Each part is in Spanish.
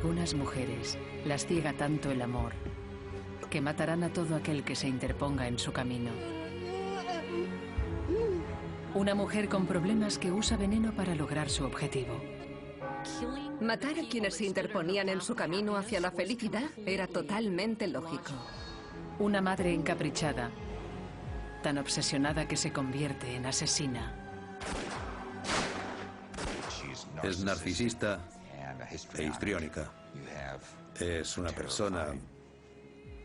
algunas mujeres las ciega tanto el amor que matarán a todo aquel que se interponga en su camino. Una mujer con problemas que usa veneno para lograr su objetivo. Matar a quienes se interponían en su camino hacia la felicidad era totalmente lógico. Una madre encaprichada, tan obsesionada que se convierte en asesina. Es narcisista e histriónica. Es una persona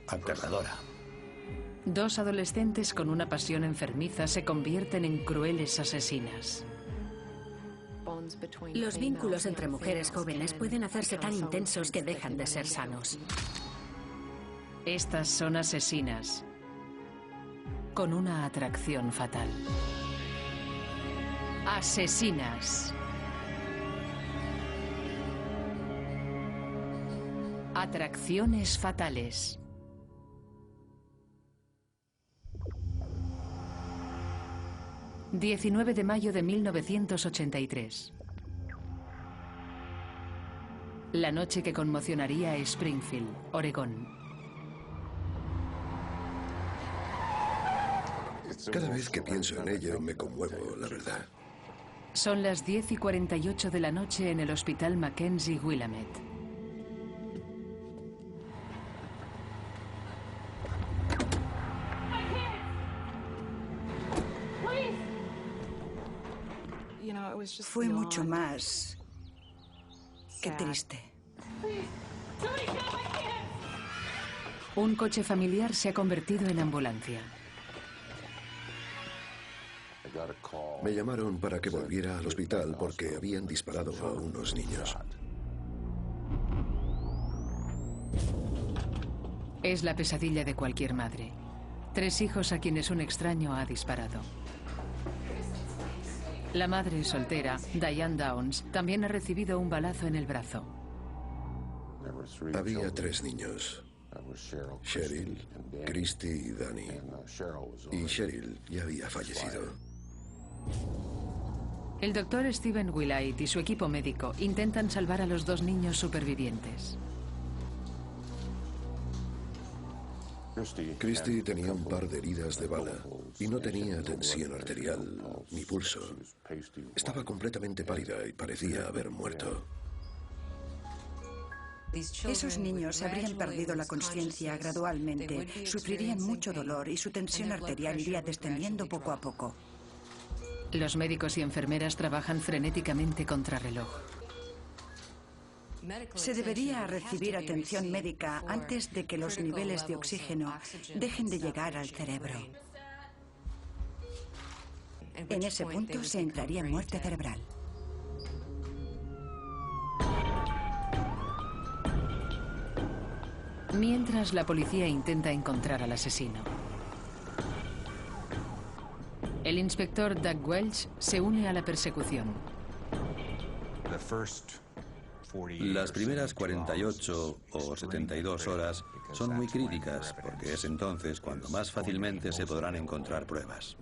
aterradora. Dos adolescentes con una pasión enfermiza se convierten en crueles asesinas. Los vínculos entre mujeres jóvenes pueden hacerse tan intensos que dejan de ser sanos. Estas son asesinas con una atracción fatal. Asesinas. Atracciones fatales. ...19 de mayo de 1983... La noche que conmocionaría a Springfield, Oregón. Cada vez que pienso en ello me conmuevo, la verdad. Son las 10:48 de la noche en el hospital Mackenzie Willamette. Fue mucho más que triste. Un coche familiar se ha convertido en ambulancia. Me llamaron para que volviera al hospital porque habían disparado a unos niños. Es la pesadilla de cualquier madre. 3 hijos a quienes un extraño ha disparado. La madre soltera, Diane Downs, también ha recibido un balazo en el brazo. Había 3 niños. Cheryl, Christy y Danny. Y Cheryl ya había fallecido. El doctor Stephen Willite y su equipo médico intentan salvar a los 2 niños supervivientes. Christy tenía un par de heridas de bala y no tenía tensión arterial ni pulso. Estaba completamente pálida y parecía haber muerto. Esos niños habrían perdido la conciencia gradualmente, sufrirían mucho dolor y su tensión arterial iría descendiendo poco a poco. Los médicos y enfermeras trabajan frenéticamente contrarreloj. Se debería recibir atención médica antes de que los niveles de oxígeno dejen de llegar al cerebro. En ese punto se entraría en muerte cerebral. Mientras la policía intenta encontrar al asesino. El inspector Doug Welch se une a la persecución. Las primeras 48 o 72 horas son muy críticas porque es entonces cuando más fácilmente se podrán encontrar pruebas.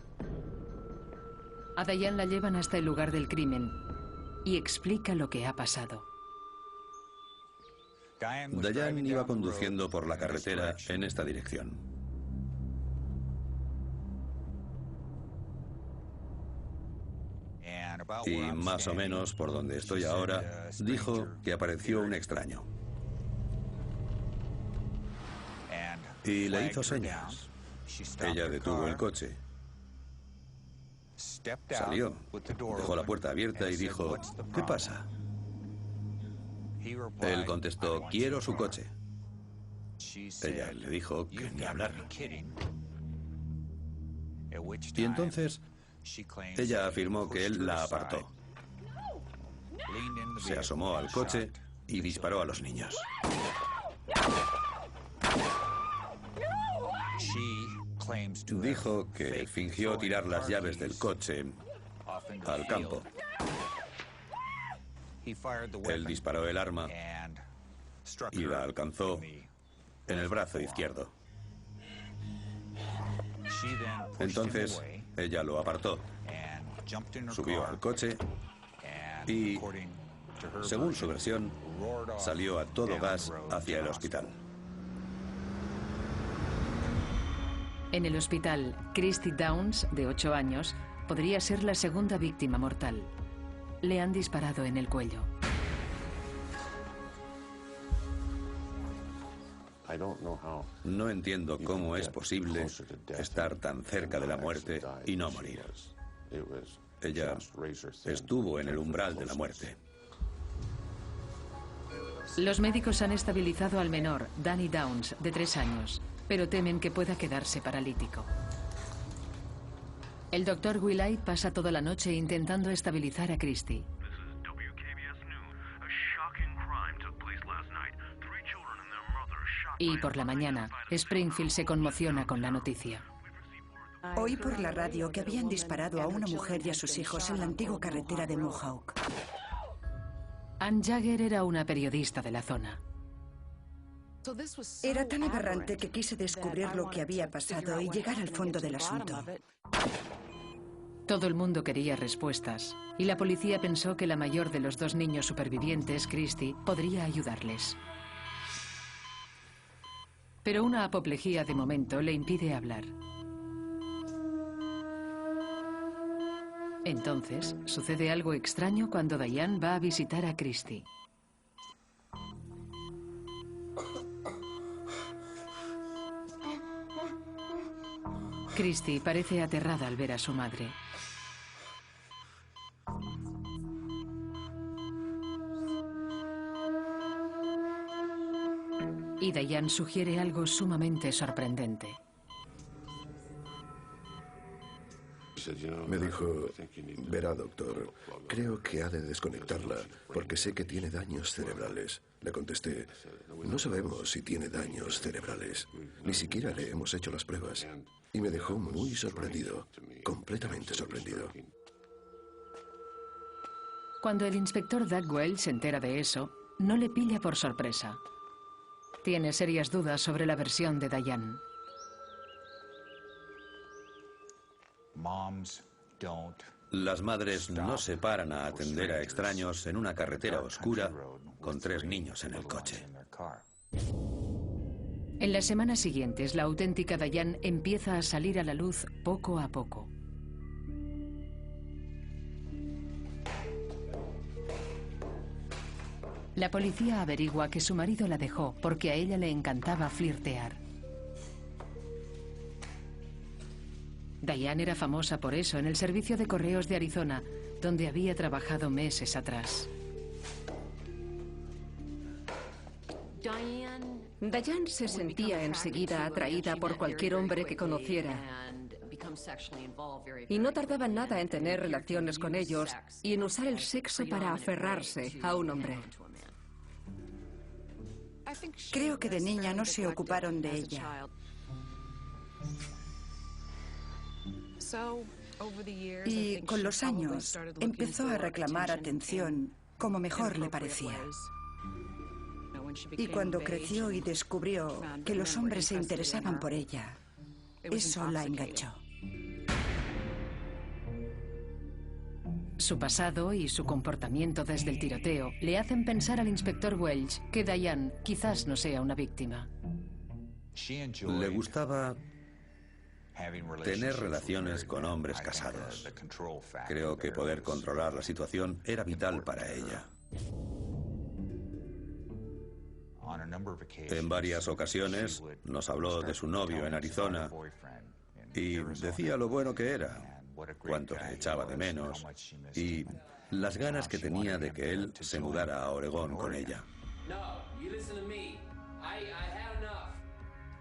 A Diane la llevan hasta el lugar del crimen y explica lo que ha pasado. Diane iba conduciendo por la carretera en esta dirección. Y más o menos por donde estoy ahora, dijo que apareció un extraño. Y le hizo señas. Ella detuvo el coche. Salió, dejó la puerta abierta y dijo, ¿qué pasa? Él contestó, quiero su coche. Ella le dijo que ni hablar. Y entonces ella afirmó que él la apartó. Se asomó al coche y disparó a los niños. Dijo que fingió tirar las llaves del coche al campo. Él disparó el arma y la alcanzó en el brazo izquierdo. Entonces ella lo apartó, subió al coche y, Según su versión, salió a todo gas hacia el hospital. En el hospital, Christy Downs, de 8 años, podría ser la segunda víctima mortal. Le han disparado en el cuello. No entiendo cómo es posible estar tan cerca de la muerte y no morir. Ella estuvo en el umbral de la muerte. Los médicos han estabilizado al menor, Danny Downs, de 3 años, pero temen que pueda quedarse paralítico. El doctor Willite pasa toda la noche intentando estabilizar a Christy. Y por la mañana, Springfield se conmociona con la noticia. Oí por la radio que habían disparado a una mujer y a sus hijos en la antigua carretera de Mohawk. Ann Jagger era una periodista de la zona. Era tan aberrante que quise descubrir lo que había pasado y llegar al fondo del asunto. Todo el mundo quería respuestas, y la policía pensó que la mayor de los 2 niños supervivientes, Christy, podría ayudarles. Pero una apoplejía de momento le impide hablar. Entonces, sucede algo extraño cuando Diane va a visitar a Christy. Christy parece aterrada al ver a su madre. Y Diane sugiere algo sumamente sorprendente. Me dijo, verá doctor, creo que ha de desconectarla porque sé que tiene daños cerebrales. Le contesté, no sabemos si tiene daños cerebrales. Ni siquiera le hemos hecho las pruebas. Y me dejó muy sorprendido, completamente sorprendido. Cuando el inspector Doug Welch se entera de eso, no le pilla por sorpresa. Tiene serias dudas sobre la versión de Diane. Las madres no se paran a atender a extraños en una carretera oscura con 3 niños en el coche. En las semanas siguientes, la auténtica Diane empieza a salir a la luz poco a poco. La policía averigua que su marido la dejó porque a ella le encantaba flirtear. Diane era famosa por eso en el servicio de correos de Arizona, donde había trabajado meses atrás. Diane se sentía enseguida atraída por cualquier hombre que conociera. Y no tardaba nada en tener relaciones con ellos y en usar el sexo para aferrarse a un hombre. Creo que de niña no se ocuparon de ella. Y con los años empezó a reclamar atención como mejor le parecía. Y cuando creció y descubrió que los hombres se interesaban por ella, eso la enganchó. Su pasado y su comportamiento desde el tiroteo le hacen pensar al inspector Welch que Diane quizás no sea una víctima. Le gustaba tener relaciones con hombres casados. Creo que poder controlar la situación era vital para ella. En varias ocasiones nos habló de su novio en Arizona y decía lo bueno que era, cuánto le echaba de menos y las ganas que tenía de que él se mudara a Oregón con ella.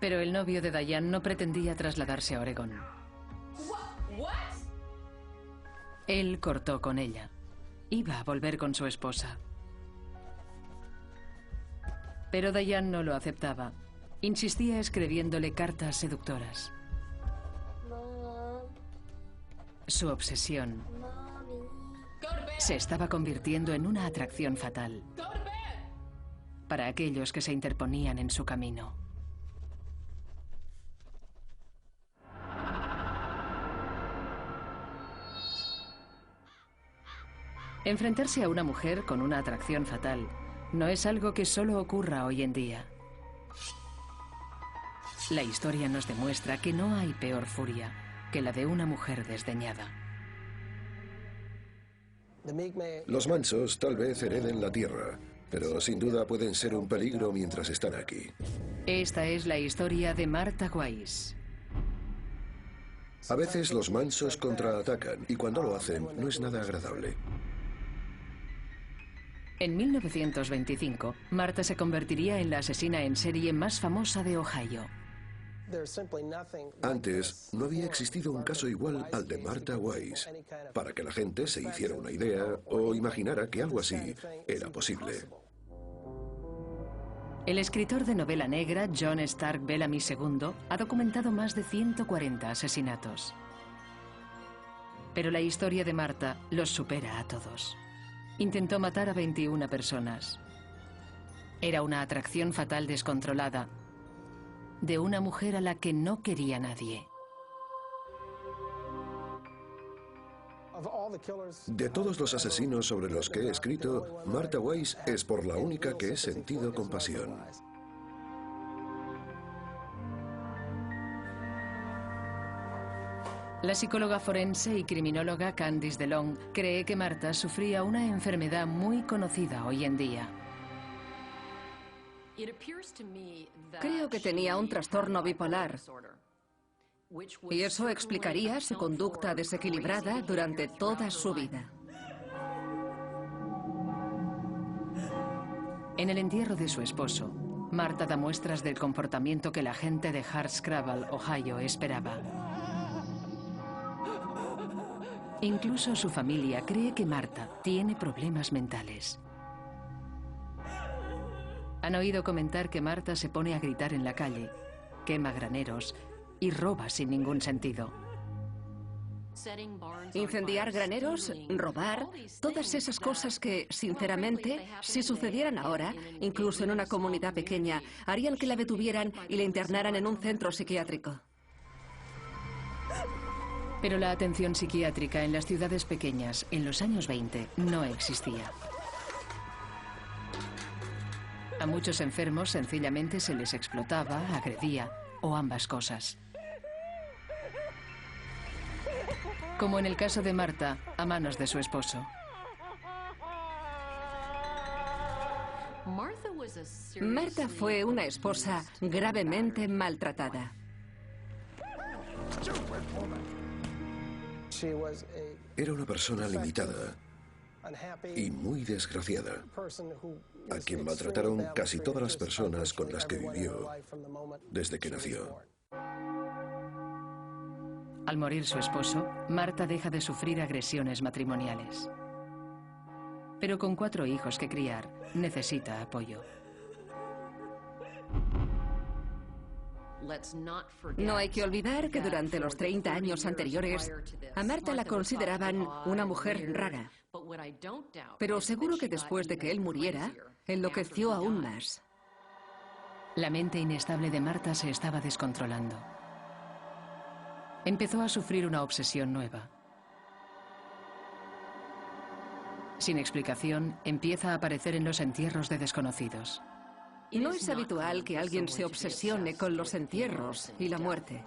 Pero el novio de Diane no pretendía trasladarse a Oregón. Él cortó con ella. Iba a volver con su esposa. Pero Diane no lo aceptaba. Insistía escribiéndole cartas seductoras. Su obsesión se estaba convirtiendo en una atracción fatal para aquellos que se interponían en su camino. Enfrentarse a una mujer con una atracción fatal no es algo que solo ocurra hoy en día. La historia nos demuestra que no hay peor furia que la de una mujer desdeñada. Los mansos tal vez hereden la tierra, pero sin duda pueden ser un peligro mientras están aquí. Esta es la historia de Martha Wise. A veces los mansos contraatacan y cuando lo hacen no es nada agradable. En 1925, Martha se convertiría en la asesina en serie más famosa de Ohio. Antes no había existido un caso igual al de Martha Wise, para que la gente se hiciera una idea o imaginara que algo así era posible. El escritor de novela negra John Stark Bellamy II ha documentado más de 140 asesinatos. Pero la historia de Martha los supera a todos. Intentó matar a 21 personas. Era una atracción fatal descontrolada de una mujer a la que no quería nadie. De todos los asesinos sobre los que he escrito, Martha Wise es por la única que he sentido compasión. La psicóloga forense y criminóloga Candice DeLong cree que Martha sufría una enfermedad muy conocida hoy en día. Creo que tenía un trastorno bipolar. Y eso explicaría su conducta desequilibrada durante toda su vida. En el entierro de su esposo, Martha da muestras del comportamiento que la gente de Hardscrabble, Ohio, esperaba. Incluso su familia cree que Martha tiene problemas mentales. Han oído comentar que Martha se pone a gritar en la calle, quema graneros y roba sin ningún sentido. Incendiar graneros, robar, todas esas cosas que, sinceramente, si sucedieran ahora, incluso en una comunidad pequeña, harían que la detuvieran y la internaran en un centro psiquiátrico. Pero la atención psiquiátrica en las ciudades pequeñas en los años 20 no existía. A muchos enfermos sencillamente se les explotaba, agredía o ambas cosas. Como en el caso de Martha, a manos de su esposo. Martha fue una esposa gravemente maltratada. Era una persona limitada y muy desgraciada, a quien maltrataron casi todas las personas con las que vivió desde que nació. Al morir su esposo, Martha deja de sufrir agresiones matrimoniales. Pero con 4 hijos que criar, necesita apoyo. No hay que olvidar que durante los 30 años anteriores, a Martha la consideraban una mujer rara. Pero seguro que después de que él muriera, enloqueció aún más. La mente inestable de Martha se estaba descontrolando. Empezó a sufrir una obsesión nueva. Sin explicación, empieza a aparecer en los entierros de desconocidos. No es habitual que alguien se obsesione con los entierros y la muerte.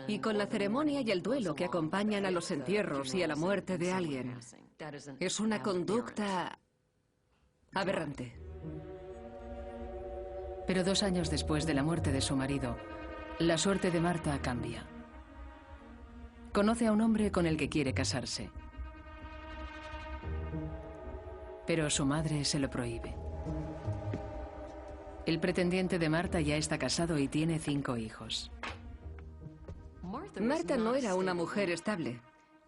Y con la ceremonia y el duelo que acompañan a los entierros y a la muerte de alguien. Es una conducta aberrante. Pero 2 años después de la muerte de su marido, la suerte de Martha cambia. Conoce a un hombre con el que quiere casarse. Pero su madre se lo prohíbe. El pretendiente de Martha ya está casado y tiene 5 hijos. Martha no era una mujer estable.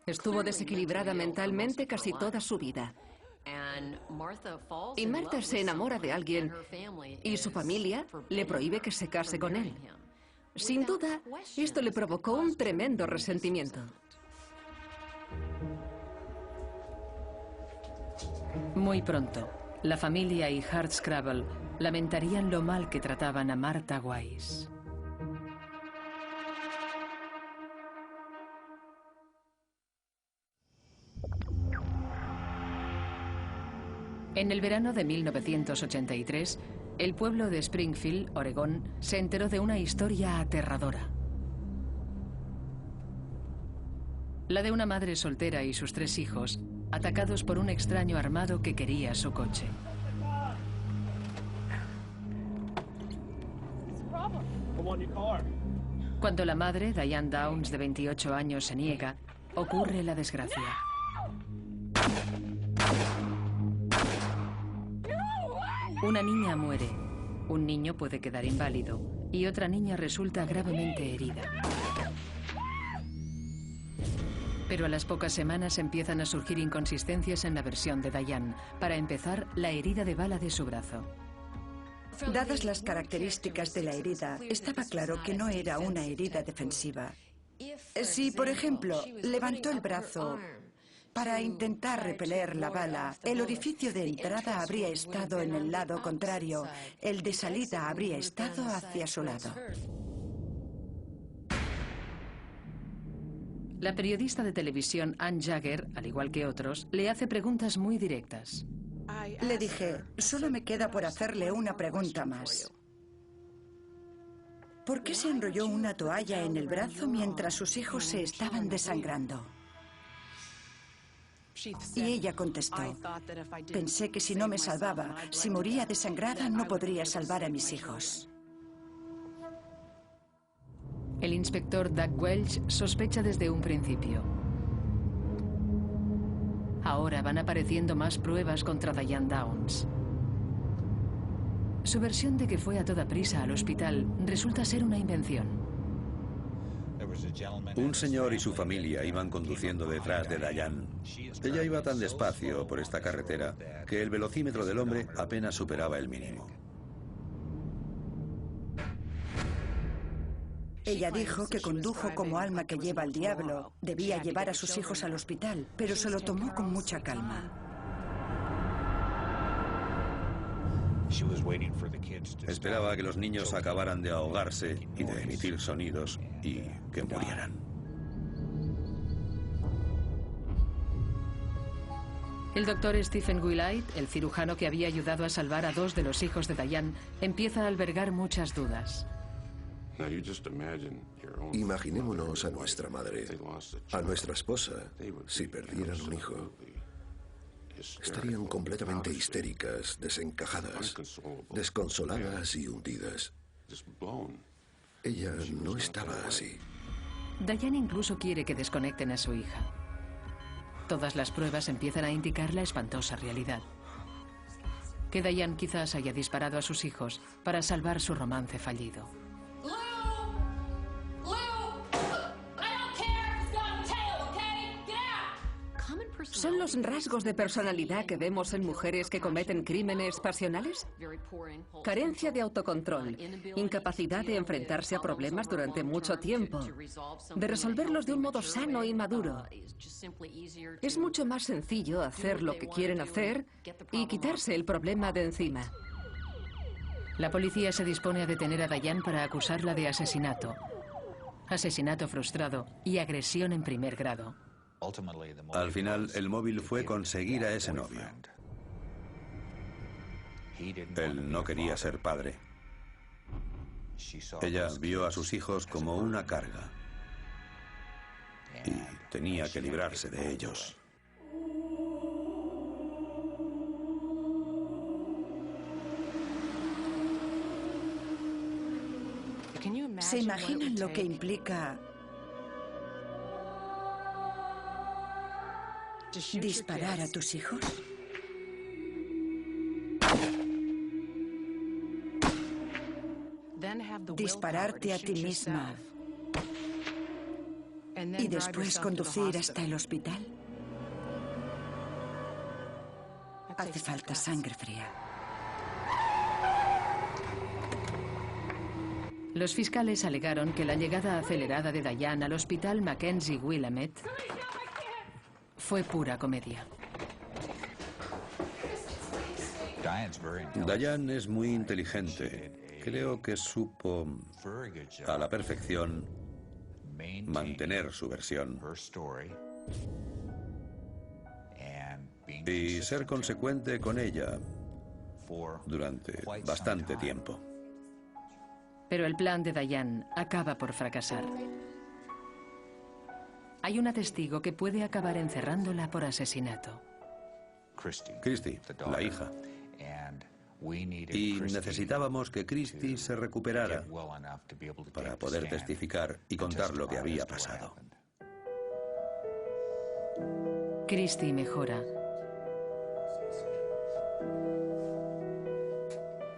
Estuvo desequilibrada mentalmente casi toda su vida. Y Martha se enamora de alguien y su familia le prohíbe que se case con él. Sin duda, esto le provocó un tremendo resentimiento. Muy pronto, la familia y Hardscrabble lamentarían lo mal que trataban a Martha Wise. En el verano de 1983, el pueblo de Springfield, Oregón, se enteró de una historia aterradora. La de una madre soltera y sus 3 hijos, atacados por un extraño armado que quería su coche. Cuando la madre, Diane Downs, de 28 años, se niega, ocurre la desgracia. Una niña muere, un niño puede quedar inválido y otra niña resulta gravemente herida. Pero a las pocas semanas empiezan a surgir inconsistencias en la versión de Diane. Para empezar, la herida de bala de su brazo. Dadas las características de la herida, estaba claro que no era una herida defensiva. Si, por ejemplo, levantó el brazo para intentar repeler la bala, el orificio de entrada habría estado en el lado contrario, el de salida habría estado hacia su lado. La periodista de televisión Ann Jagger, al igual que otros, le hace preguntas muy directas. Le dije, solo me queda por hacerle una pregunta más. ¿Por qué se enrolló una toalla en el brazo mientras sus hijos se estaban desangrando? Y ella contestó, pensé que si no me salvaba, si moría desangrada, no podría salvar a mis hijos. El inspector Doug Welch sospecha desde un principio. Ahora van apareciendo más pruebas contra Diane Downs. Su versión de que fue a toda prisa al hospital resulta ser una invención. Un señor y su familia iban conduciendo detrás de Diane. Ella iba tan despacio por esta carretera que el velocímetro del hombre apenas superaba el mínimo. Ella dijo que condujo como alma que lleva al diablo. Debía llevar a sus hijos al hospital, pero se lo tomó con mucha calma. Esperaba a que los niños acabaran de ahogarse y de emitir sonidos y que murieran. El doctor Stephen Willite, el cirujano que había ayudado a salvar a 2 de los hijos de Diane, empieza a albergar muchas dudas. Imaginémonos a nuestra madre, a nuestra esposa, si perdieran un hijo. Estarían completamente histéricas, desencajadas, desconsoladas y hundidas. Ella no estaba así. Diane incluso quiere que desconecten a su hija. Todas las pruebas empiezan a indicar la espantosa realidad. Que Diane quizás haya disparado a sus hijos para salvar su romance fallido. ¿Son los rasgos de personalidad que vemos en mujeres que cometen crímenes pasionales? Carencia de autocontrol, incapacidad de enfrentarse a problemas durante mucho tiempo, de resolverlos de un modo sano y maduro. Es mucho más sencillo hacer lo que quieren hacer y quitarse el problema de encima. La policía se dispone a detener a Diane para acusarla de asesinato. Asesinato frustrado y agresión en primer grado. Al final, el móvil fue conseguir a ese novio. Él no quería ser padre. Ella vio a sus hijos como una carga y tenía que librarse de ellos. ¿Se imaginan lo que implica disparar a tus hijos? Dispararte a ti misma y después conducir hasta el hospital. Hace falta sangre fría. Los fiscales alegaron que la llegada acelerada de Diane al hospital Mackenzie Willamette fue pura comedia. Diane es muy inteligente. Creo que supo a la perfección mantener su versión y ser consecuente con ella durante bastante tiempo. Pero el plan de Diane acaba por fracasar. Hay una testigo que puede acabar encerrándola por asesinato. Christie, la hija. Y necesitábamos que Christie se recuperara para poder testificar y contar lo que había pasado. Christie mejora.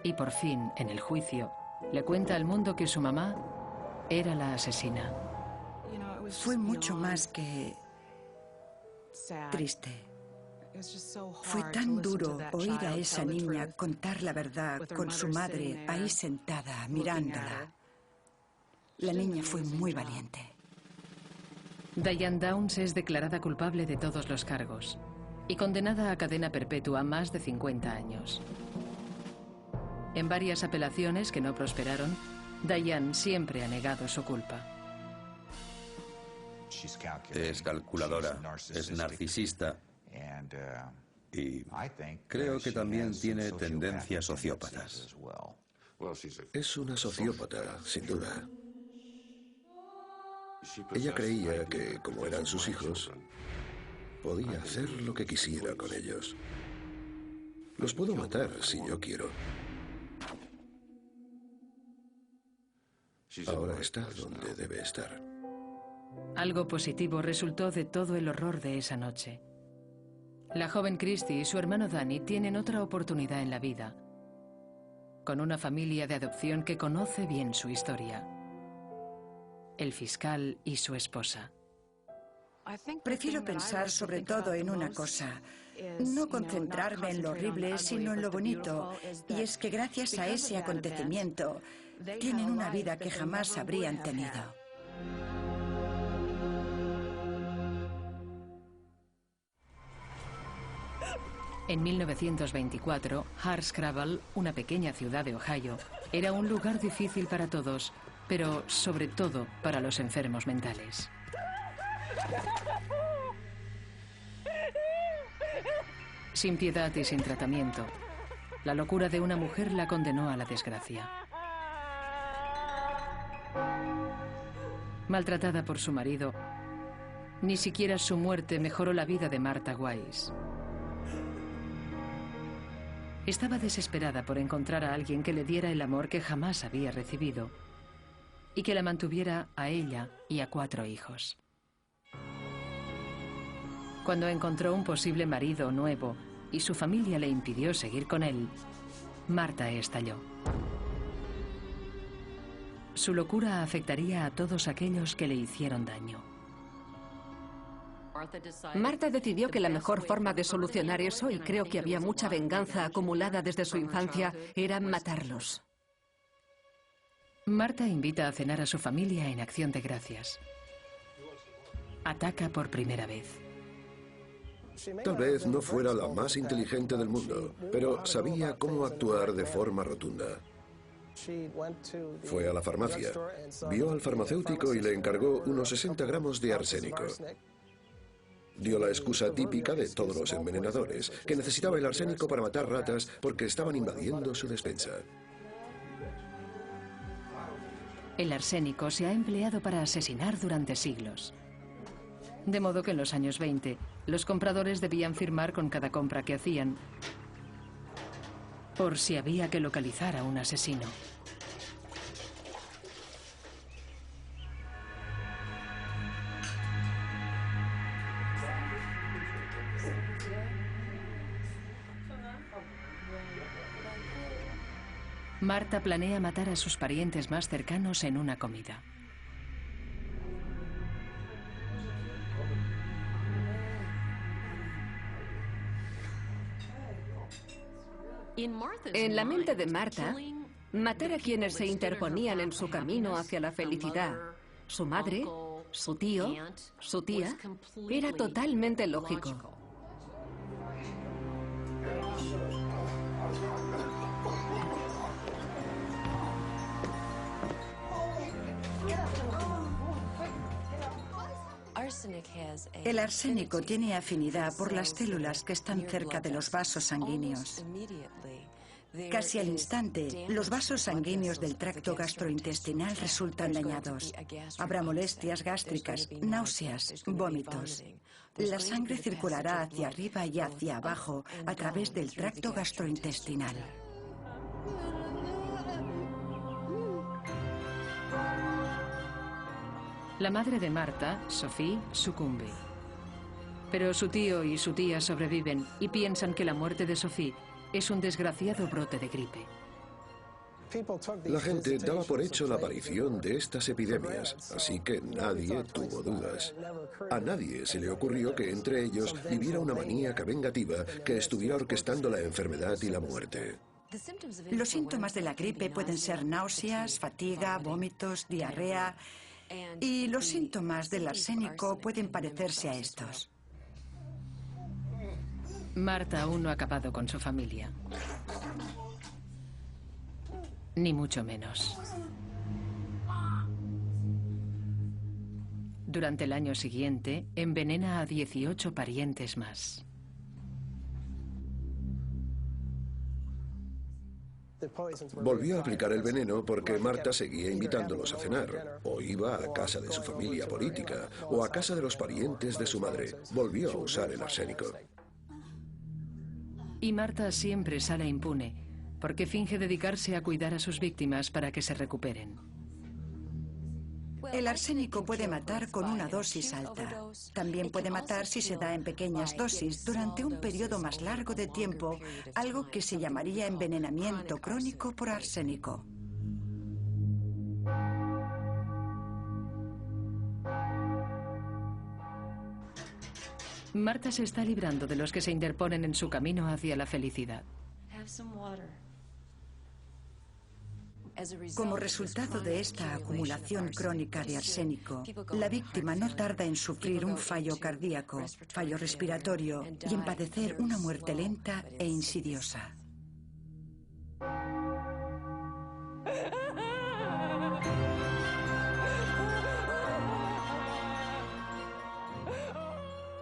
Y por fin, en el juicio, le cuenta al mundo que su mamá era la asesina. Fue mucho más que triste. Fue tan duro oír a esa niña contar la verdad con su madre ahí sentada, mirándola. La niña fue muy valiente. Diane Downs es declarada culpable de todos los cargos y condenada a cadena perpetua más de 50 años. En varias apelaciones que no prosperaron, Diane siempre ha negado su culpa. Es calculadora, es narcisista y creo que también tiene tendencias sociópatas. Es una sociópata, sin duda. Ella creía que, como eran sus hijos, podía hacer lo que quisiera con ellos. Los puedo matar si yo quiero. Ahora está donde debe estar. Algo positivo resultó de todo el horror de esa noche. La joven Christie y su hermano Danny tienen otra oportunidad en la vida, con una familia de adopción que conoce bien su historia. El fiscal y su esposa. Prefiero pensar sobre todo en una cosa, no concentrarme en lo horrible, sino en lo bonito. Y es que gracias a ese acontecimiento, tienen una vida que jamás habrían tenido. En 1924, Hardscrabble, una pequeña ciudad de Ohio, era un lugar difícil para todos, pero sobre todo para los enfermos mentales. Sin piedad y sin tratamiento, la locura de una mujer la condenó a la desgracia. Maltratada por su marido, ni siquiera su muerte mejoró la vida de Martha Wise. Estaba desesperada por encontrar a alguien que le diera el amor que jamás había recibido y que la mantuviera a ella y a 4 hijos. Cuando encontró un posible marido nuevo y su familia le impidió seguir con él, Martha estalló. Su locura afectaría a todos aquellos que le hicieron daño. Martha decidió que la mejor forma de solucionar eso, y creo que había mucha venganza acumulada desde su infancia, era matarlos. Martha invita a cenar a su familia en Acción de Gracias. Ataca por primera vez. Tal vez no fuera la más inteligente del mundo, pero sabía cómo actuar de forma rotunda. Fue a la farmacia, vio al farmacéutico y le encargó unos 60 gramos de arsénico. Dio la excusa típica de todos los envenenadores, que necesitaba el arsénico para matar ratas porque estaban invadiendo su despensa. El arsénico se ha empleado para asesinar durante siglos. De modo que en los años 20, los compradores debían firmar con cada compra que hacían, por si había que localizar a un asesino. Martha planea matar a sus parientes más cercanos en una comida. En la mente de Martha, matar a quienes se interponían en su camino hacia la felicidad, su madre, su tío, su tía, era totalmente lógico. El arsénico tiene afinidad por las células que están cerca de los vasos sanguíneos. Casi al instante, los vasos sanguíneos del tracto gastrointestinal resultan dañados. Habrá molestias gástricas, náuseas, vómitos. La sangre circulará hacia arriba y hacia abajo a través del tracto gastrointestinal. La madre de Marta, Sophie, sucumbe. Pero su tío y su tía sobreviven y piensan que la muerte de Sophie es un desgraciado brote de gripe. La gente daba por hecho la aparición de estas epidemias, así que nadie tuvo dudas. A nadie se le ocurrió que entre ellos viviera una maníaca vengativa que estuviera orquestando la enfermedad y la muerte. Los síntomas de la gripe pueden ser náuseas, fatiga, vómitos, diarrea, y los síntomas del arsénico pueden parecerse a estos. Marta aún no ha acabado con su familia. Ni mucho menos. Durante el año siguiente, envenena a 18 parientes más. Volvió a aplicar el veneno porque Marta seguía invitándolos a cenar, o iba a casa de su familia política, o a casa de los parientes de su madre. Volvió a usar el arsénico. Y Marta siempre sale impune, porque finge dedicarse a cuidar a sus víctimas para que se recuperen. El arsénico puede matar con una dosis alta. También puede matar si se da en pequeñas dosis durante un periodo más largo de tiempo, algo que se llamaría envenenamiento crónico por arsénico. Marta se está librando de los que se interponen en su camino hacia la felicidad. Como resultado de esta acumulación crónica de arsénico, la víctima no tarda en sufrir un fallo cardíaco, fallo respiratorio y en padecer una muerte lenta e insidiosa.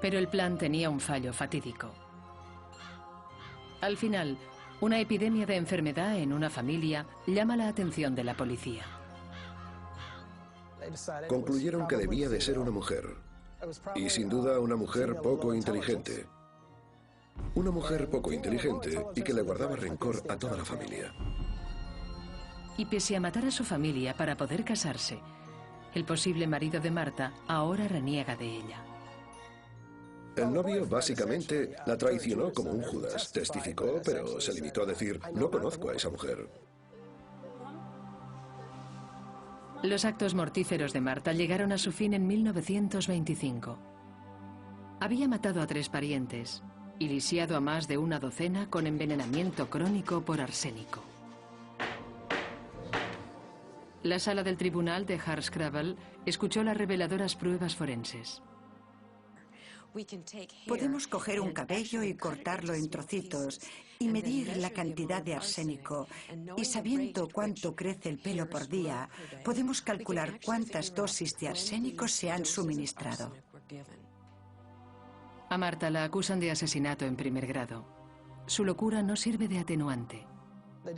Pero el plan tenía un fallo fatídico. Al final, una epidemia de enfermedad en una familia llama la atención de la policía. Concluyeron que debía de ser una mujer. Y sin duda una mujer poco inteligente. Una mujer poco inteligente y que le guardaba rencor a toda la familia. Y pese a matar a su familia para poder casarse, el posible marido de Marta ahora reniega de ella. El novio básicamente la traicionó como un Judas. Testificó, pero se limitó a decir, no conozco a esa mujer. Los actos mortíferos de Marta llegaron a su fin en 1925. Había matado a 3 parientes y lisiado a más de una docena con envenenamiento crónico por arsénico. La sala del tribunal de Hardscrabble escuchó las reveladoras pruebas forenses. Podemos coger un cabello y cortarlo en trocitos y medir la cantidad de arsénico. Y sabiendo cuánto crece el pelo por día, podemos calcular cuántas dosis de arsénico se han suministrado. A Marta la acusan de asesinato en primer grado. Su locura no sirve de atenuante.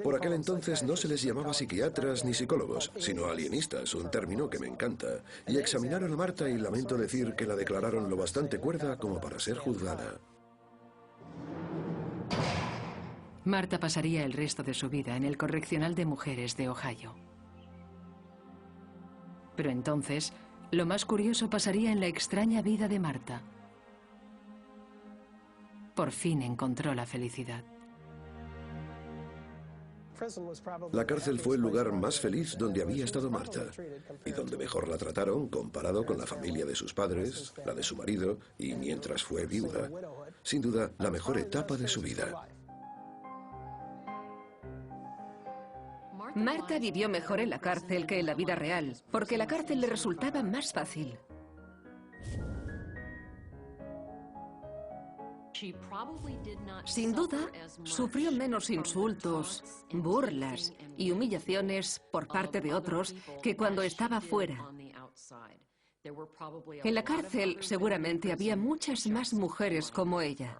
Por aquel entonces no se les llamaba psiquiatras ni psicólogos, sino alienistas, un término que me encanta. Y examinaron a Marta y lamento decir que la declararon lo bastante cuerda como para ser juzgada. Marta pasaría el resto de su vida en el correccional de mujeres de Ohio. Pero entonces, lo más curioso pasaría en la extraña vida de Marta. Por fin encontró la felicidad. La cárcel fue el lugar más feliz donde había estado Marta y donde mejor la trataron comparado con la familia de sus padres, la de su marido y mientras fue viuda. Sin duda, la mejor etapa de su vida. Marta vivió mejor en la cárcel que en la vida real, porque la cárcel le resultaba más fácil. Sin duda, sufrió menos insultos, burlas y humillaciones por parte de otros que cuando estaba fuera. En la cárcel seguramente había muchas más mujeres como ella.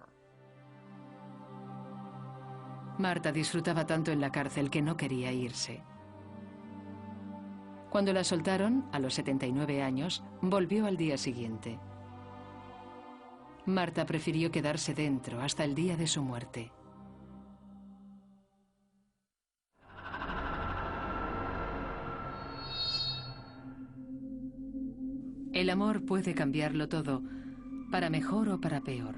Marta disfrutaba tanto en la cárcel que no quería irse. Cuando la soltaron, a los 79 años, volvió al día siguiente. Marta prefirió quedarse dentro hasta el día de su muerte. El amor puede cambiarlo todo, para mejor o para peor.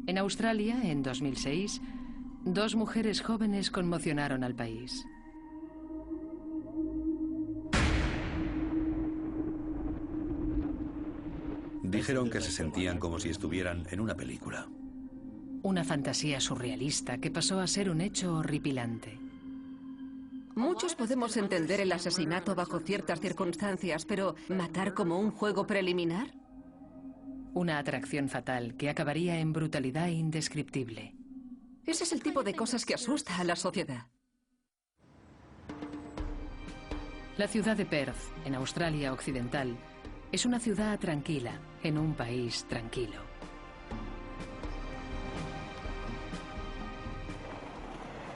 En Australia, en 2006, 2 mujeres jóvenes conmocionaron al país. Dijeron que se sentían como si estuvieran en una película. Una fantasía surrealista que pasó a ser un hecho horripilante. Muchos podemos entender el asesinato bajo ciertas circunstancias, pero ¿matar como un juego preliminar? Una atracción fatal que acabaría en brutalidad indescriptible. Ese es el tipo de cosas que asusta a la sociedad. La ciudad de Perth, en Australia Occidental, es una ciudad tranquila, en un país tranquilo.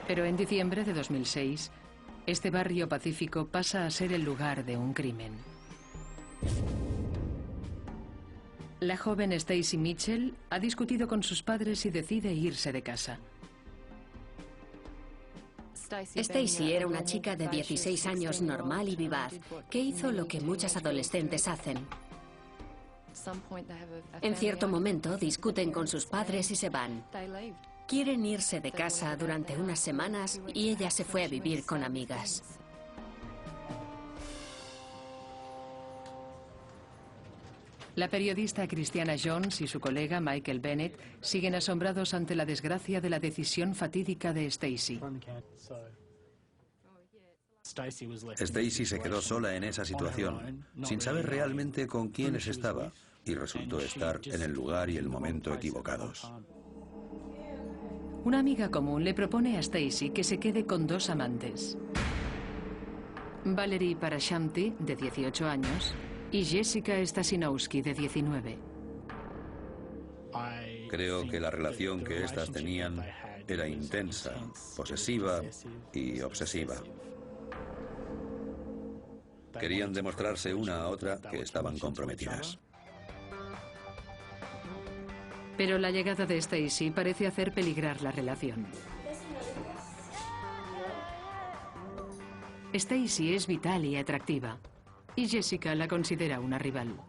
Pero en diciembre de 2006, este barrio pacífico pasa a ser el lugar de un crimen. La joven Stacey Mitchell ha discutido con sus padres y decide irse de casa. Stacey era una chica de 16 años normal y vivaz, que hizo lo que muchas adolescentes hacen. En cierto momento discuten con sus padres y se van. Quieren irse de casa durante unas semanas y ella se fue a vivir con amigas. La periodista Christiana Jones y su colega Michael Bennett siguen asombrados ante la desgracia de la decisión fatídica de Stacey. Stacey se quedó sola en esa situación, sin saber realmente con quiénes estaba, y resultó estar en el lugar y el momento equivocados. Una amiga común le propone a Stacey que se quede con 2 amantes. Valerie Parashamti, de 18 años, y Jessica Stasinowski, de 19. Creo que la relación que éstas tenían era intensa, posesiva y obsesiva. Querían demostrarse una a otra que estaban comprometidas. Pero la llegada de Stacey parece hacer peligrar la relación. Stacey es vital y atractiva, y Jessica la considera una rival.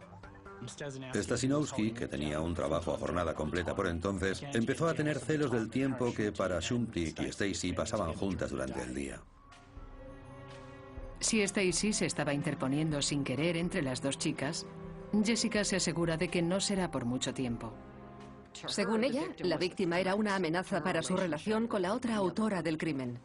Stasinowski, que tenía un trabajo a jornada completa por entonces, empezó a tener celos del tiempo que Parashamti y Stacey pasaban juntas durante el día. Si Stacey se estaba interponiendo sin querer entre las 2 chicas, Jessica se asegura de que no será por mucho tiempo. Según ella, la víctima era una amenaza para su relación con la otra autora del crimen.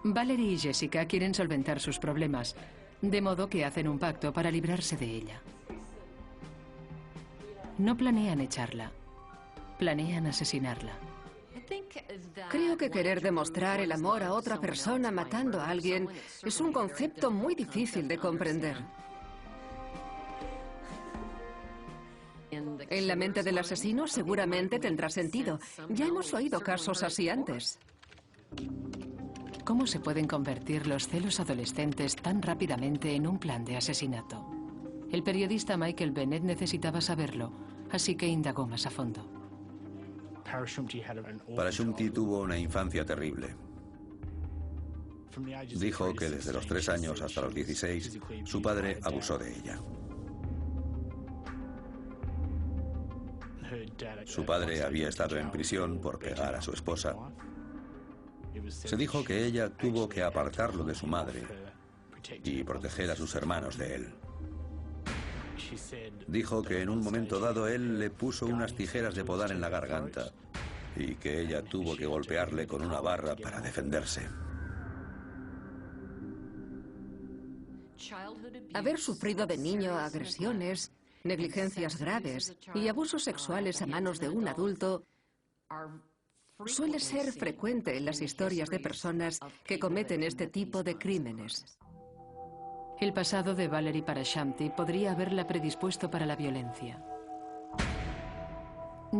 Valerie y Jessica quieren solventar sus problemas, de modo que hacen un pacto para librarse de ella. No planean echarla, planean asesinarla. Creo que querer demostrar el amor a otra persona matando a alguien es un concepto muy difícil de comprender. En la mente del asesino seguramente tendrá sentido. Ya hemos oído casos así antes. ¿Cómo se pueden convertir los celos adolescentes tan rápidamente en un plan de asesinato? El periodista Michael Bennett necesitaba saberlo, así que indagó más a fondo. Parashamti tuvo una infancia terrible. Dijo que desde los 3 años hasta los 16, su padre abusó de ella. Su padre había estado en prisión por pegar a su esposa. Se dijo que ella tuvo que apartarlo de su madre y proteger a sus hermanos de él. Dijo que en un momento dado él le puso unas tijeras de podar en la garganta y que ella tuvo que golpearle con una barra para defenderse. Haber sufrido de niño agresiones negligencias graves y abusos sexuales a manos de un adulto suele ser frecuente en las historias de personas que cometen este tipo de crímenes. El pasado de Valerie Parashamti podría haberla predispuesto para la violencia.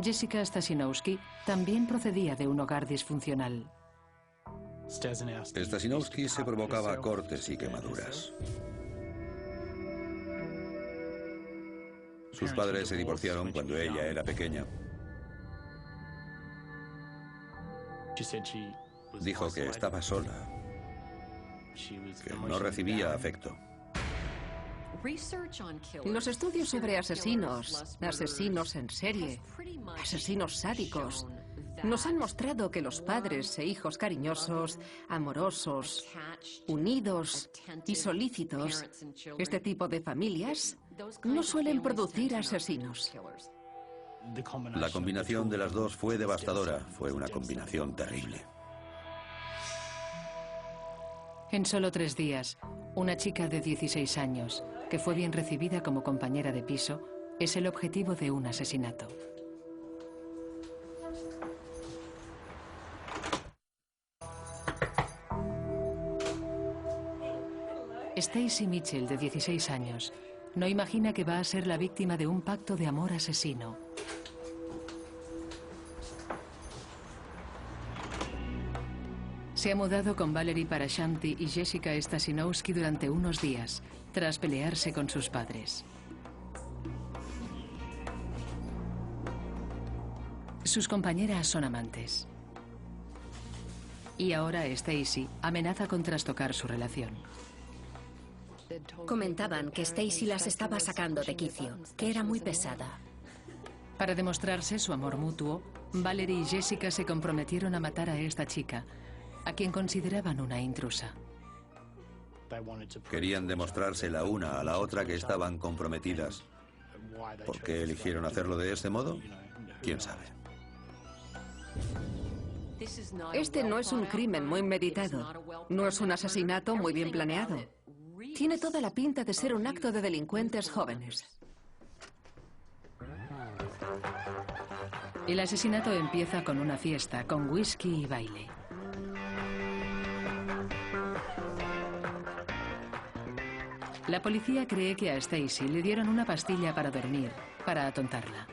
Jessica Stasinowski también procedía de un hogar disfuncional. Stasinowski se provocaba cortes y quemaduras. Sus padres se divorciaron cuando ella era pequeña. Dijo que estaba sola, que no recibía afecto. Los estudios sobre asesinos en serie, asesinos sádicos, nos han mostrado que los padres e hijos cariñosos, amorosos, unidos y solícitos, este tipo de familias, no suelen producir asesinos. La combinación de las dos fue devastadora, fue una combinación terrible. En solo 3 días, una chica de 16 años, que fue bien recibida como compañera de piso, es el objetivo de un asesinato. Stacy Mitchell, de 16 años, no imagina que va a ser la víctima de un pacto de amor asesino. Se ha mudado con Valerie Parashamti y Jessica Stasinowski durante unos días, tras pelearse con sus padres. Sus compañeras son amantes. Y ahora Stacy amenaza con trastocar su relación. Comentaban que Stacy las estaba sacando de quicio, que era muy pesada. Para demostrarse su amor mutuo, Valerie y Jessica se comprometieron a matar a esta chica, a quien consideraban una intrusa. Querían demostrarse la una a la otra que estaban comprometidas. ¿Por qué eligieron hacerlo de este modo? ¿Quién sabe? Este no es un crimen muy meditado, no es un asesinato muy bien planeado. Tiene toda la pinta de ser un acto de delincuentes jóvenes. El asesinato empieza con una fiesta, con whisky y baile. La policía cree que a Stacy le dieron una pastilla para dormir, para atontarla.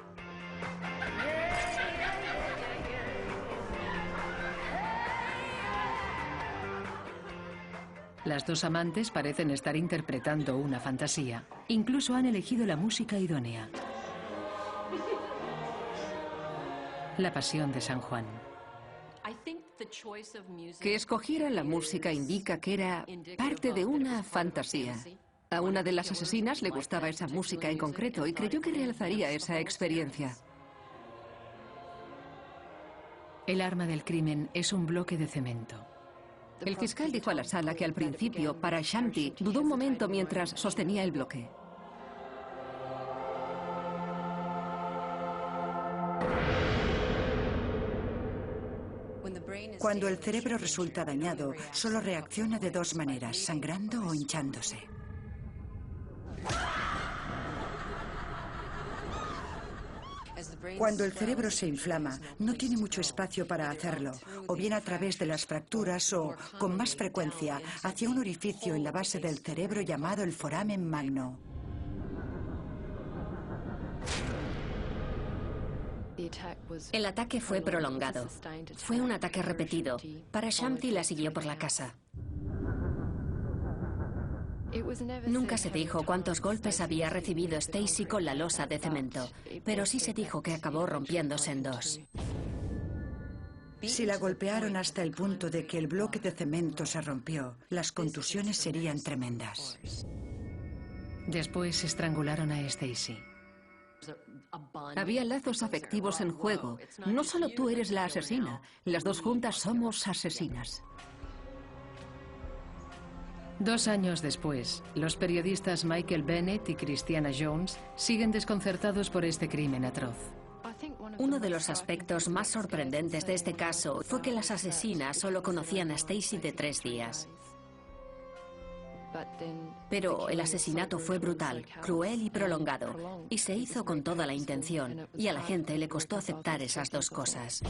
Las dos amantes parecen estar interpretando una fantasía. Incluso han elegido la música idónea. La Pasión de San Juan. Que escogieran la música indica que era parte de una fantasía. A una de las asesinas le gustaba esa música en concreto y creyó que realzaría esa experiencia. El arma del crimen es un bloque de cemento. El fiscal dijo a la sala que al principio Parashamti dudó un momento mientras sostenía el bloque. Cuando el cerebro resulta dañado, solo reacciona de 2 maneras, sangrando o hinchándose. Cuando el cerebro se inflama, no tiene mucho espacio para hacerlo, o bien a través de las fracturas o, con más frecuencia, hacia un orificio en la base del cerebro llamado el foramen magno. El ataque fue prolongado. Fue un ataque repetido. Parashamti la siguió por la casa. Nunca se dijo cuántos golpes había recibido Stacy con la losa de cemento, pero sí se dijo que acabó rompiéndose en 2. Si la golpearon hasta el punto de que el bloque de cemento se rompió, las contusiones serían tremendas. Después estrangularon a Stacy. Había lazos afectivos en juego. No solo tú eres la asesina, las dos juntas somos asesinas. 2 años después, los periodistas Michael Bennett y Christiana Jones siguen desconcertados por este crimen atroz. Uno de los aspectos más sorprendentes de este caso fue que las asesinas solo conocían a Stacy de 3 días. Pero el asesinato fue brutal, cruel y prolongado, y se hizo con toda la intención, y a la gente le costó aceptar esas dos cosas.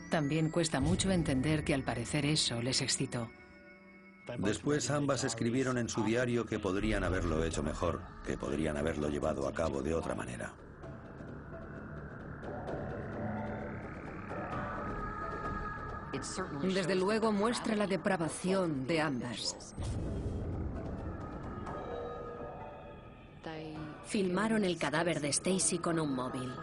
También cuesta mucho entender que al parecer eso les excitó. Después ambas escribieron en su diario que podrían haberlo hecho mejor, que podrían haberlo llevado a cabo de otra manera. Desde luego muestra la depravación de ambas. Filmaron el cadáver de Stacy con un móvil.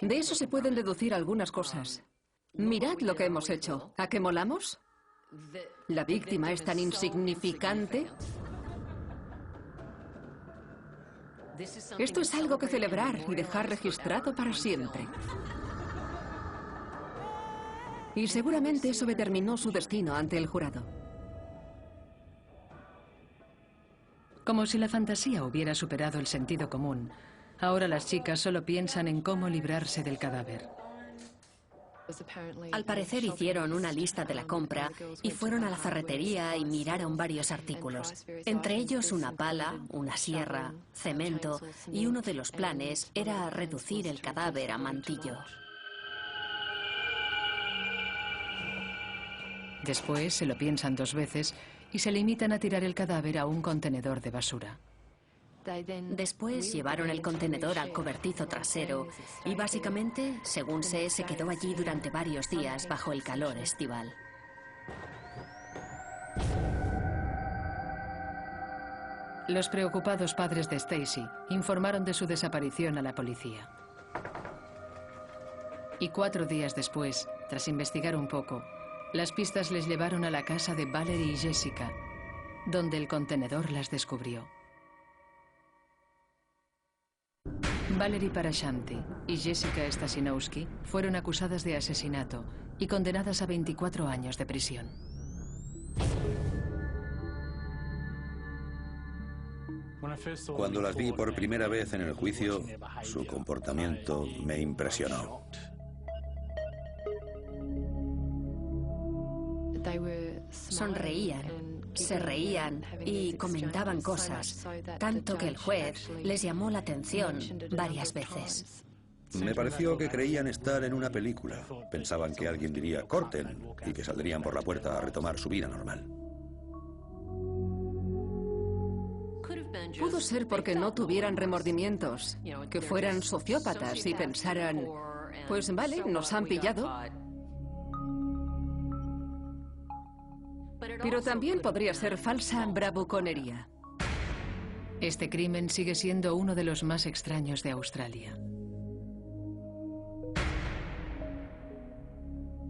De eso se pueden deducir algunas cosas. Mirad lo que hemos hecho. ¿A qué molamos? ¿La víctima es tan insignificante? Esto es algo que celebrar y dejar registrado para siempre. Y seguramente eso determinó su destino ante el jurado. Como si la fantasía hubiera superado el sentido común, ahora las chicas solo piensan en cómo librarse del cadáver. Al parecer hicieron una lista de la compra y fueron a la ferretería y miraron varios artículos. Entre ellos una pala, una sierra, cemento, y uno de los planes era reducir el cadáver a mantillo. Después se lo piensan dos veces y se limitan a tirar el cadáver a un contenedor de basura. Después llevaron el contenedor al cobertizo trasero y básicamente, según se quedó allí durante varios días bajo el calor estival. Los preocupados padres de Stacy informaron de su desaparición a la policía. Y 4 días después, tras investigar un poco, las pistas les llevaron a la casa de Valerie y Jessica, donde el contenedor las descubrió. Valerie Parashanti y Jessica Stasinowski fueron acusadas de asesinato y condenadas a 24 años de prisión. Cuando las vi por primera vez en el juicio, su comportamiento me impresionó. Sonreían, se reían y comentaban cosas, tanto que el juez les llamó la atención varias veces. Me pareció que creían estar en una película. Pensaban que alguien diría «corten» y que saldrían por la puerta a retomar su vida normal. Pudo ser porque no tuvieran remordimientos, que fueran sociópatas y pensaran, pues vale, nos han pillado. Pero también podría ser falsa bravuconería. Este crimen sigue siendo uno de los más extraños de Australia.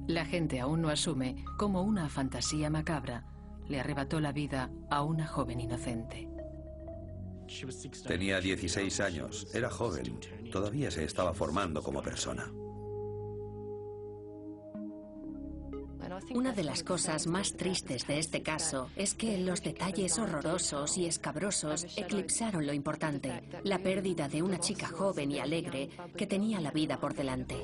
La gente aún no asume cómo una fantasía macabra le arrebató la vida a una joven inocente. Tenía 16 años, era joven, todavía se estaba formando como persona. Una de las cosas más tristes de este caso es que los detalles horrorosos y escabrosos eclipsaron lo importante, la pérdida de una chica joven y alegre que tenía la vida por delante.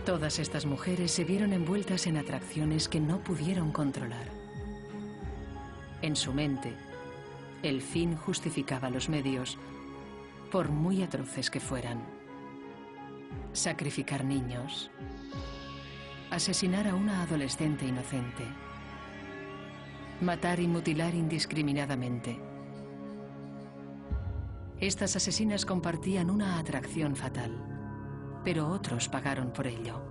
Todas estas mujeres se vieron envueltas en atracciones que no pudieron controlar. En su mente, el fin justificaba los medios, por muy atroces que fueran. Sacrificar niños, asesinar a una adolescente inocente, matar y mutilar indiscriminadamente. Estas asesinas compartían una atracción fatal, pero otros pagaron por ello.